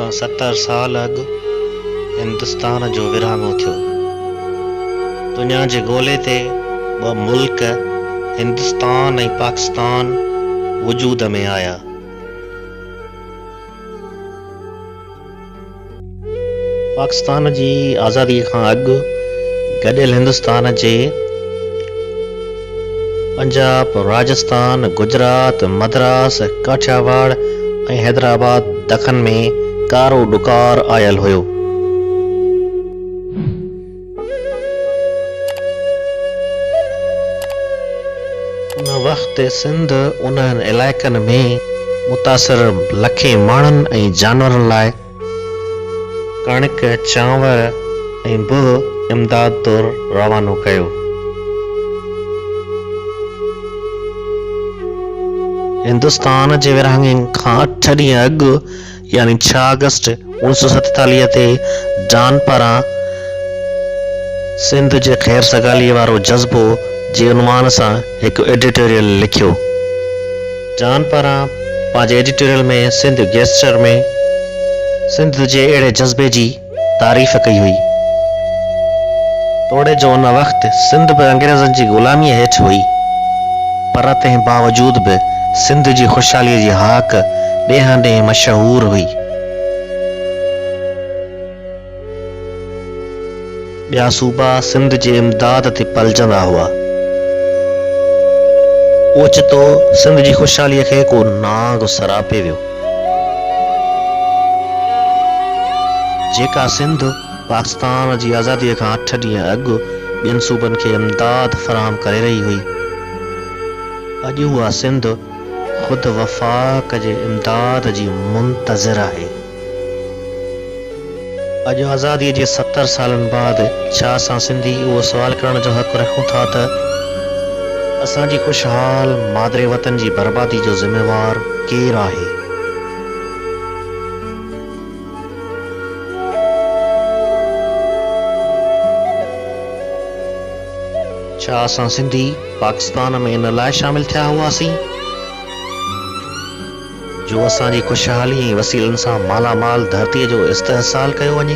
खां 70 साल अॻु हिंदुस्तान जो विरहाङो थियो। दुनिया जे ॻोल्हे ते ॿ मुल्क हिंदुस्तान ऐं पाकिस्तान वजूद में आया। पाकिस्तान जी आज़ादीअ खां अॻु गॾियल हिंदुस्तान जे पंजाब, राजस्थान, गुजरात, मद्रास, काठियावाड़ ऐं हैदराबाद दखन में कारो ॾुकार आयल हुयो। उन वक़्तु सिंध उन्हनि इलाइक़नि में मुतासिर लखे माण्हुनि ऐं जानवरनि लाइ कणिक, चांवर ऐं ॿियो इमदाद तौरु रवानो कयो। हिंदुस्तान जे विरहाङे खां 8 ॾींहं अॻु यानी 6 अगस्त 1947 ते डॉन पारां सिंध जे ख़ैर सगालीअ वारो जज़्बो जे उनवान सां हिकु एडिटोरियल लिखियो। डॉन पारां पंहिंजे एडिटोरियल में सिंध गेस्टर में सिंध जे अहिड़े जज़्बे जी तारीफ़ कई हुई। तोड़े जो उन वक़्तु सिंध बि अंग्रेज़नि जी ग़ुलामीअ हेठि हुई, पर तंहिं बावजूद बि सिंध जी ख़ुशहालीअ जी हाक ॾेहां ॾेंहुं मशहूर हुई। ॿिया सूबा सिंध जे इमदाद ते पलजंदा हुआ। ओचितो सिंध जी ख़ुशहालीअ खे को नांग सरापे वियो। जेका सिंध पाकिस्तान जी आज़ादीअ खां 8 ॾींहं अॻु ॿियनि सूबनि खे इमदाद फराहम करे रही हुई, अॼु उहा सिंध ख़ुदि वफ़ाक़ जे इमदाद जी मुंतज़िर आहे। अॼु आज़ादीअ जे 70 सालनि बाद छा असां सिंधी उहो सुवाल करण जो हक़ रखूं था त असांजी ख़ुशहाल मादरे वतन जी बर्बादी जो ज़िम्मेवार केरु आहे? छा असां सिंधी पाकिस्तान में इन लाइ शामिल थिया हुआसीं जो असांजी ख़ुशहाली ऐं वसीलनि सां मालामाल धरतीअ जो इस्तेहसाल कयो वञे?